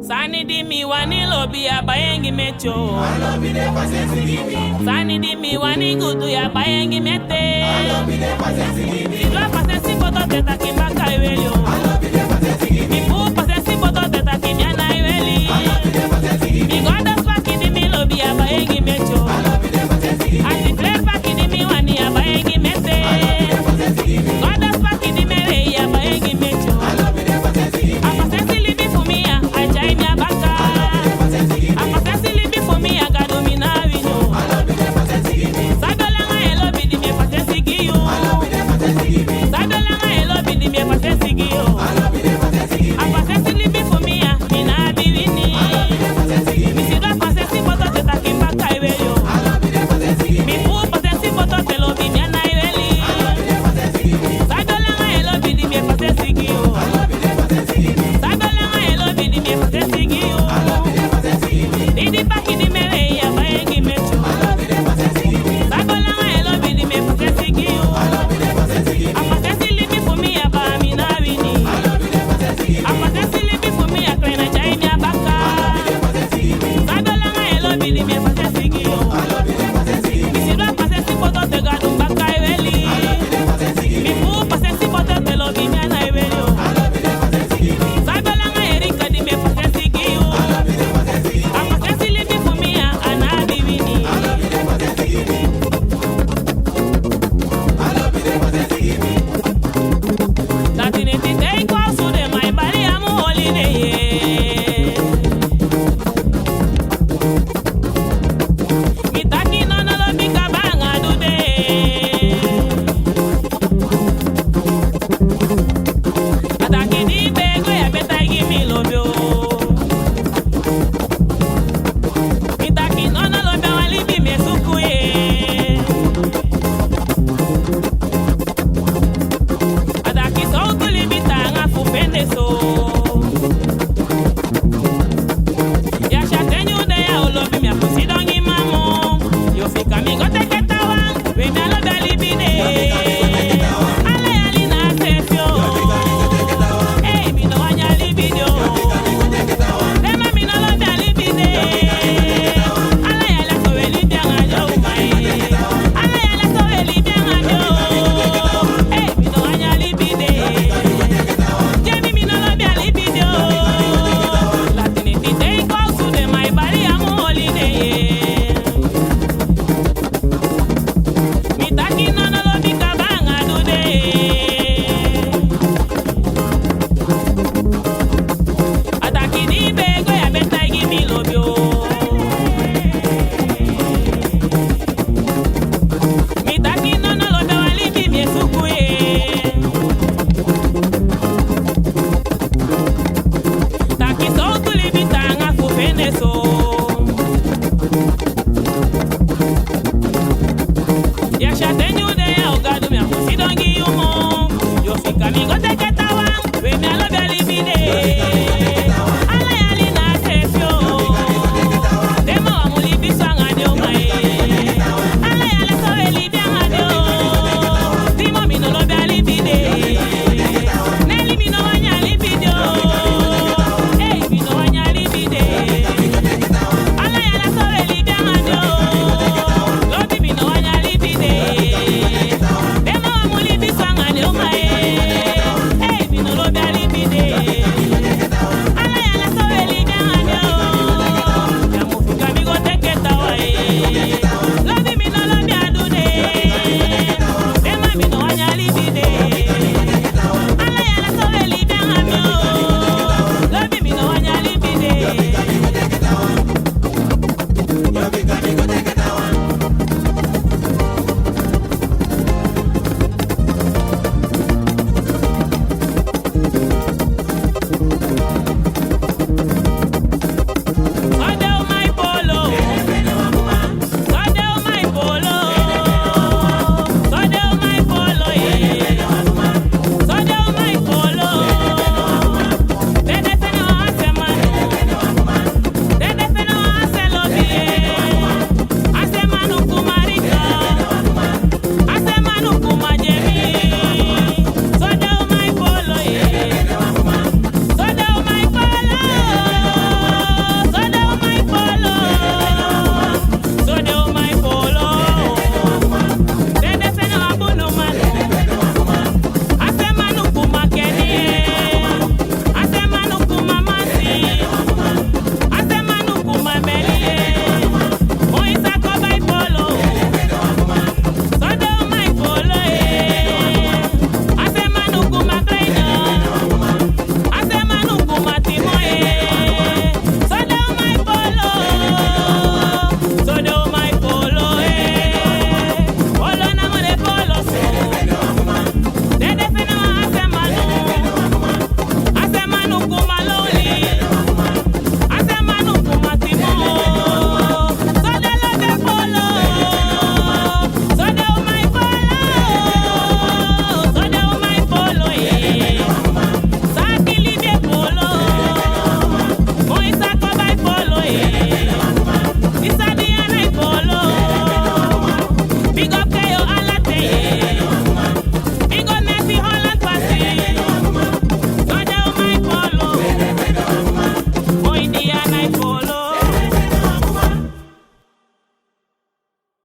Sani di mi wani lobi ya bayengi mecho. Sani di mi wani gudu ya bayengi mete. Sidwa pase si poto teta kimbaka iweli. Mi pu pase si poto teta kimyana iweli. Mi godas paki di mi lobi ya bayengi mecho. Ati fler paki di mi wani ya bayengi mete. Godas paki di mere ya bayengi mecho. Apase si libi fumia ajai mi abaka. Apase si libi fumia gadomina wino. Sadolanga elobi di mi pase si giyo. Sadolanga elobi di mi pase si giyo. Apase si libi fumia mina bibini. Mi sidwa pase si poto teta kimbaka iweyo. Mi pu pase si poto telo bimiana iweli. Sadolanga elobi di mi pase si giyo. Sadolanga elobi di mi pase si giyo. Didi paki di mere ya bayengi mecho. Sadolanga elobi di mi pase si giyo. Apase si libi fumia ba mina wini. Apase si libi fumia klena jai mi abaka. Sadolanga elobi di mi pase si giyo. Mi sidwa pase si poto te gadu mbaka iweli. Mi pu pase si poto te lo bimiana iweli. Sadolanga erika di mi pase si giyo. Apase si libi fumia anabi wini. Latinity day kwa sude my body am holiday. Mitaki no no lo bika banga dude. Ataki di bego ya beta gimi lobyo. Mitaki no no lo be wali bi me sukuye. Ataki so tuli bitanga fu pende so. Ya chatenyu de ya olobi mi apusi dongi mamo. Yo fika mi gote ketawa, we mi alo dali bide. Ale ali na sefio. Hey, mi no wanya libido. Dema mi no lo bi alibide. Ale ala so we libianga jo mai. Ale ala so we libianga jo. Hey, mi no wanya libide. Jemi mi no lo bi alibido. Latinity day calls to them, my body am holiday. Mitaki no no lo bika banga dude. Ataki di bego ya beta gimi lobyo. Mitaki no no lo be wali bi mi sukuye. Taki so tuli bitanga fu pende so. Ya chatenyu de ya ogadu mi apusi dongi yumo. Yo fika mi gote